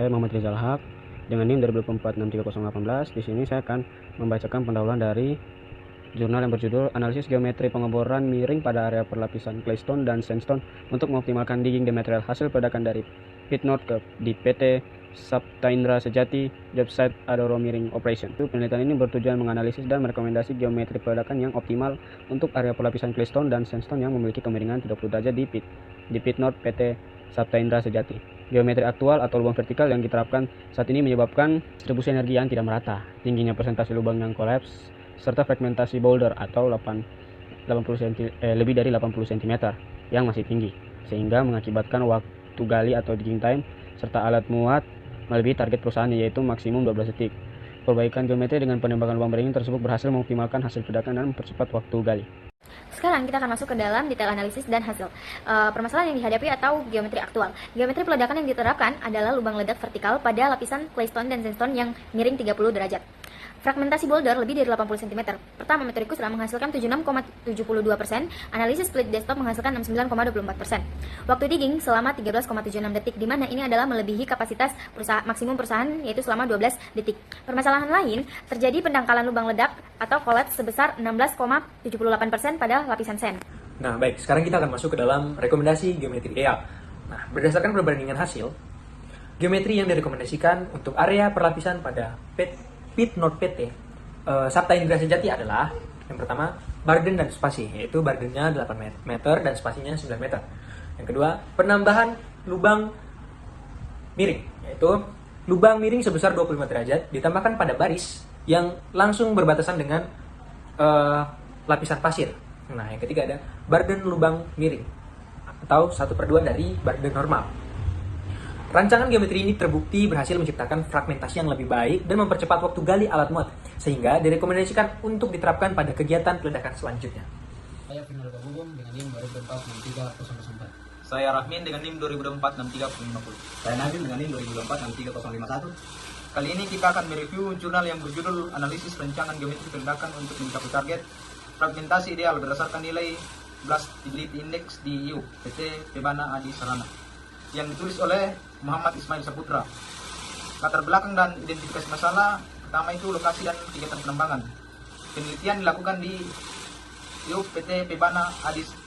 Saya Muhammad Rizal Haq dengan NIM 2024-63018. Di sini saya akan membacakan pendahuluan dari jurnal yang berjudul Analisis Geometri Pengeboran Miring pada Area Perlapisan Claystone dan Sandstone untuk Mengoptimalkan Digging the Material Hasil Peledakan dari Pit North di PT Saptaindra Sejati Job Site Adaro Miring Operation. Penelitian ini bertujuan menganalisis dan merekomendasi geometri peledakan yang optimal untuk area perlapisan Claystone dan Sandstone yang memiliki kemiringan 30 derajat di Pit North PT Saptaindra Sejati. Geometri aktual atau lubang vertikal yang diterapkan saat ini menyebabkan distribusi energi yang tidak merata, tingginya presentasi lubang yang kolaps, serta fragmentasi boulder atau lebih dari 80 cm yang masih tinggi, sehingga mengakibatkan waktu gali atau digging time serta alat muat melebihi target perusahaan, yaitu maksimum 12 detik. Perbaikan geometri dengan penembakan lubang miring tersebut berhasil mengoptimalkan hasil peledakan dan mempercepat waktu gali. Sekarang kita akan masuk ke dalam detail analisis dan hasil permasalahan yang dihadapi atau geometri aktual. Geometri peledakan yang diterapkan adalah lubang ledak vertikal pada lapisan claystone dan sandstone yang miring 30 derajat. Fragmentasi boulder lebih dari 80 cm. Pertama, metode Kusram menghasilkan 76,72%, analisis split desktop menghasilkan 69,24%. Waktu digging selama 13,76 detik, di mana ini adalah melebihi kapasitas maksimum perusahaan, yaitu selama 12 detik. Permasalahan lain, terjadi pendangkalan lubang ledak atau collapse sebesar 16,78% pada lapisan sand. Nah, baik, sekarang kita akan masuk ke dalam rekomendasi geometri ideal. Nah, berdasarkan perbandingan hasil, geometri yang direkomendasikan untuk area perlapisan pada Pit North PT Saptaindra Sejati adalah yang pertama, burden dan spasi, yaitu burdennya 8 meter dan spasinya 9 meter. Yang kedua, penambahan lubang miring, yaitu lubang miring sebesar 25 derajat ditambahkan pada baris yang langsung berbatasan dengan lapisan pasir. Nah, yang ketiga ada burden lubang miring atau 1/2 dari burden normal. Rancangan geometri ini terbukti berhasil menciptakan fragmentasi yang lebih baik dan mempercepat waktu gali alat muat, sehingga direkomendasikan untuk diterapkan pada kegiatan peledakan selanjutnya. Saya Firman Gabung dengan NIM 2024-63004. Saya Rahmin dengan NIM 2024-63050. Saya Nabil dengan NIM 2024-63051. Kali ini kita akan mereview jurnal yang berjudul Analisis Rancangan Geometri Peledakan untuk Mencapai Target Fragmentasi Ideal berdasarkan nilai Blast Stability Index di EU PT Pebana Adi Sarana, yang ditulis oleh Muhammad Ismail Saputra. Latar belakang dan identifikasi masalah pertama itu lokasi dan kegiatan penambangan. Penelitian dilakukan di PT Pebana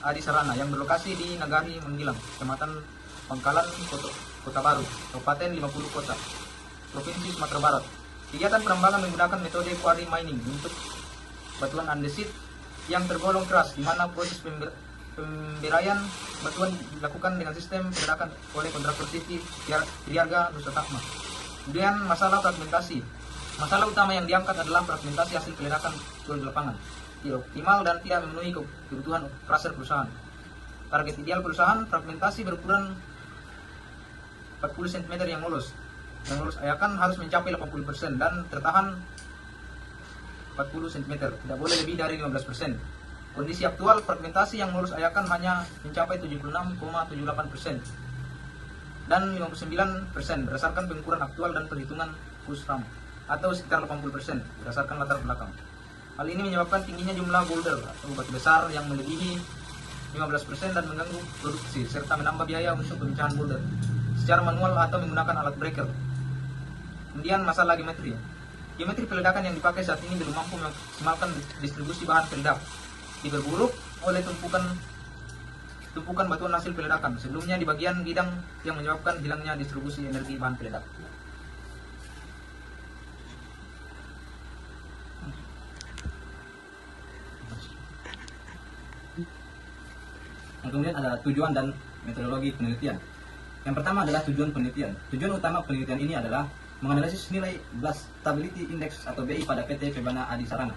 Adi Sarana yang berlokasi di Nagari Menggilang, Kecamatan Pangkalan, Kota Baru, Kabupaten 50 Kota, Provinsi Sumatera Barat. Kegiatan penambangan menggunakan metode quarry mining untuk batuan andesit yang tergolong keras, di mana proses pemberian batuan dilakukan dengan sistem peledakan oleh kontraktor CV Triarga Nusa Takma. Kemudian masalah fragmentasi. Masalah utama yang diangkat adalah fragmentasi hasil peledakan di lapangan tidak optimal dan tidak memenuhi kebutuhan operasional perusahaan. Target ideal perusahaan fragmentasi berukuran 40 cm yang lolos. Yang lolos ayakan harus mencapai 80% dan tertahan 40 cm, tidak boleh lebih dari 15%. Kondisi aktual fragmentasi yang lulus ayakan hanya mencapai 76,78% dan 59% berdasarkan pengukuran aktual dan perhitungan Kusram, atau sekitar 80% berdasarkan latar belakang. Hal ini menyebabkan tingginya jumlah boulder atau batu besar yang melebihi 15% dan mengganggu produksi serta menambah biaya untuk pemecahan boulder secara manual atau menggunakan alat breaker. Kemudian masalah geometri. Geometri peledakan yang dipakai saat ini belum mampu memaksimalkan distribusi bahan peledak, diperburuk oleh tumpukan batuan hasil peledakan sebelumnya di bagian bidang yang menyebabkan hilangnya distribusi energi bahan peledak. Kemudian ada tujuan dan metodologi penelitian. Yang pertama adalah tujuan penelitian. Tujuan utama penelitian ini adalah menganalisis nilai Blast Stability Index atau BI pada PT Pebana Adi Sarana,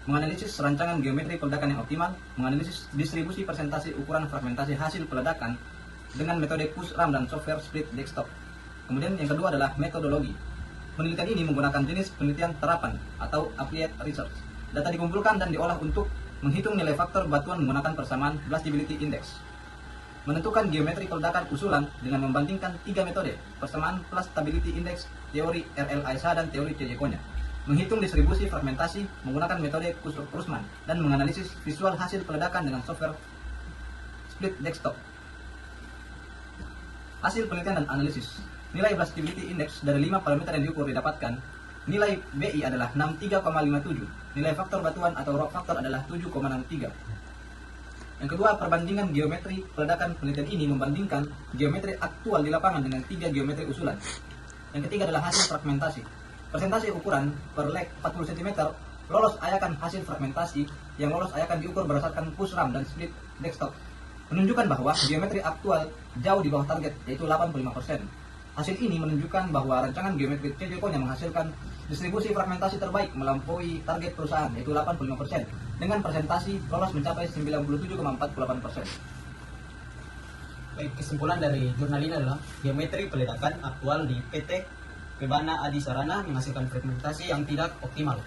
menganalisis rancangan geometri peledakan yang optimal, menganalisis distribusi persentase ukuran fragmentasi hasil peledakan dengan metode Kusram dan software split desktop. Kemudian yang kedua adalah metodologi. Penelitian ini menggunakan jenis penelitian terapan atau applied research. Data dikumpulkan dan diolah untuk menghitung nilai faktor batuan menggunakan persamaan Blast Stability Index. Menentukan geometri peledakan usulan dengan membandingkan 3 metode, persamaan Blast Stability Index, teori RLISH dan teori CJK-nya. Menghitung distribusi fragmentasi menggunakan metode Kussmaul dan menganalisis visual hasil peledakan dengan software split desktop. Hasil penelitian dan analisis. nilai Blastability Index dari 5 parameter yang diukur didapatkan, nilai BI adalah 63,57, nilai faktor batuan atau rock factor adalah 7,63. Yang kedua, perbandingan geometri peledakan. Penelitian ini membandingkan geometri aktual di lapangan dengan 3 geometri usulan. Yang ketiga adalah hasil fragmentasi. Presentasi ukuran per leg 40 cm lolos ayakan hasil fragmentasi. Yang lolos ayakan diukur berdasarkan push ram dan split desktop, menunjukkan bahwa geometri aktual jauh di bawah target, yaitu 85%. Hasil ini menunjukkan bahwa rancangan geometri CJ Konya menghasilkan distribusi fragmentasi terbaik melampaui target perusahaan, yaitu 85%, dengan presentasi lolos mencapai 97,48%. Baik, kesimpulan dari jurnal ini adalah geometri peledakan aktual di PT Pebana Adi Sarana menghasilkan fragmentasi yang tidak optimal.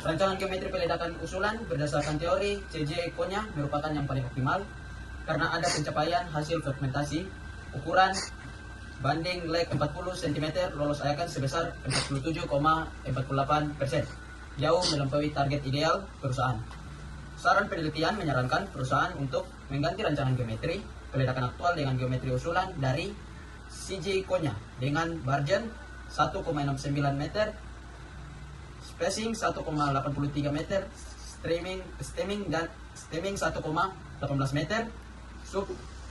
Rancangan geometri peledakan usulan berdasarkan teori CJ Konya merupakan yang paling optimal karena ada pencapaian hasil fragmentasi ukuran banding leg 40 cm lolos ayakan sebesar 47,48%, jauh melampaui target ideal perusahaan. Saran penelitian menyarankan perusahaan untuk mengganti rancangan geometri peledakan aktual dengan geometri usulan dari CJ Konya dengan margin 1,69 meter, spacing 1,83 meter, stemming 1,18 meter,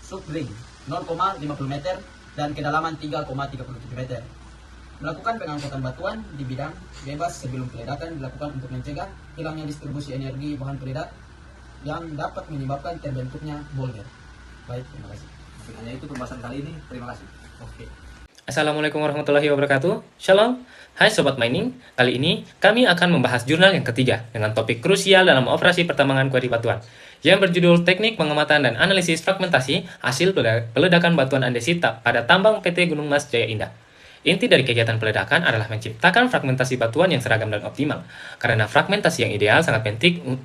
subring 0,50 meter, dan kedalaman 3,37 meter. Melakukan pengangkutan batuan di bidang bebas sebelum peledakan dilakukan untuk mencegah hilangnya distribusi energi bahan peledak yang dapat menyebabkan terbentuknya boulder. Baik, terima kasih. Hanya itu pembahasan kali ini. Terima kasih. Oke. Assalamualaikum warahmatullahi wabarakatuh. Shalom. Hai Sobat Mining. Kali ini kami akan membahas jurnal yang ketiga dengan topik krusial dalam operasi pertambangan kuari batuan yang berjudul Teknik Pengamatan dan Analisis Fragmentasi Hasil Peledakan Batuan Andesit pada Tambang PT Gunung Mas Jaya Indah. Inti dari kegiatan peledakan adalah menciptakan fragmentasi batuan yang seragam dan optimal, karena fragmentasi yang ideal sangat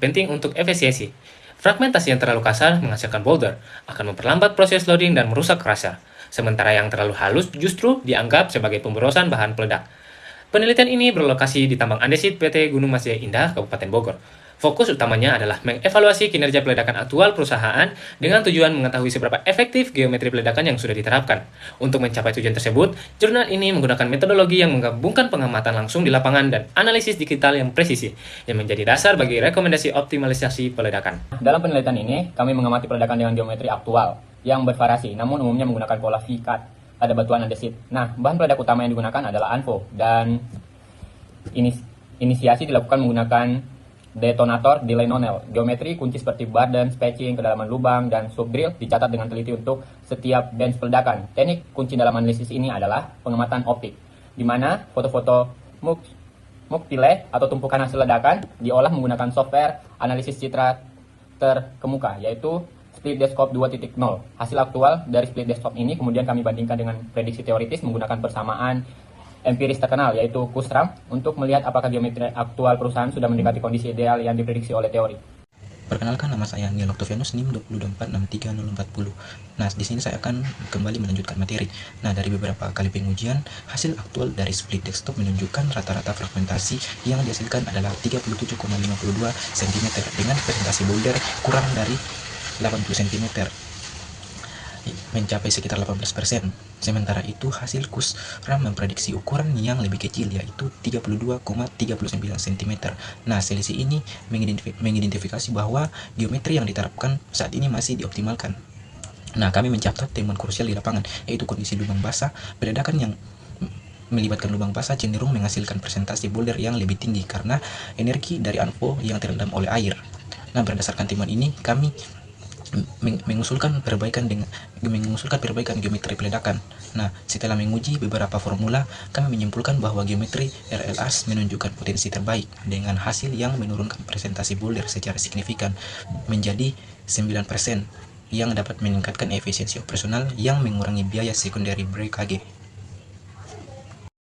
penting untuk efisiensi. Fragmentasi yang terlalu kasar menghasilkan boulder, akan memperlambat proses loading dan merusak crusher. Sementara yang terlalu halus justru dianggap sebagai pemborosan bahan peledak. Penelitian ini berlokasi di tambang andesit PT Gunung Mas Jaya Indah, Kabupaten Bogor. Fokus utamanya adalah mengevaluasi kinerja peledakan aktual perusahaan dengan tujuan mengetahui seberapa efektif geometri peledakan yang sudah diterapkan. Untuk mencapai tujuan tersebut, jurnal ini menggunakan metodologi yang menggabungkan pengamatan langsung di lapangan dan analisis digital yang presisi, yang menjadi dasar bagi rekomendasi optimalisasi peledakan. Dalam penelitian ini, kami mengamati peledakan dengan geometri aktual yang bervariasi, namun umumnya menggunakan pola V-cut pada batuan andesit. Nah, bahan peledak utama yang digunakan adalah ANFO, dan inisiasi dilakukan menggunakan detonator delay nonel. Geometri kunci seperti burden, spacing, kedalaman lubang, dan subdrill dicatat dengan teliti untuk setiap bench peledakan. Teknik kunci dalam analisis ini adalah pengamatan optik, di mana foto-foto muktile atau tumpukan hasil ledakan diolah menggunakan software analisis citra terkemuka, yaitu Split Desktop 2.0. Hasil aktual dari Split Desktop ini kemudian kami bandingkan dengan prediksi teoritis menggunakan persamaan empiris terkenal, yaitu Kusram, untuk melihat apakah geometri aktual perusahaan sudah mendekati kondisi ideal yang diprediksi oleh teori. Perkenalkan, nama saya Niel Octavianus, NIM 2463040. Nah, di sini saya akan kembali melanjutkan materi. Nah, dari beberapa kali pengujian, hasil aktual dari Split Desktop menunjukkan rata-rata fragmentasi yang dihasilkan adalah 37,52 cm dengan presentasi boulder kurang dari 80 cm, mencapai sekitar 18%. Sementara itu, hasil Kusram memprediksi ukuran yang lebih kecil, yaitu 32,39 cm. Nah, selisih ini mengidentifikasi bahwa geometri yang diterapkan saat ini masih dioptimalkan. Nah, kami mencatat temuan krusial di lapangan, yaitu kondisi lubang basah. Peledakan yang melibatkan lubang basah cenderung menghasilkan presentasi boulder yang lebih tinggi karena energi dari ANFO yang terendam oleh air. Nah, berdasarkan temuan ini, kami mengusulkan perbaikan geometri peledakan. Nah, setelah menguji beberapa formula, kami menyimpulkan bahwa geometri RLAS menunjukkan potensi terbaik dengan hasil yang menurunkan presentasi boulder secara signifikan menjadi 9%, yang dapat meningkatkan efisiensi operasional yang mengurangi biaya secondary BKG.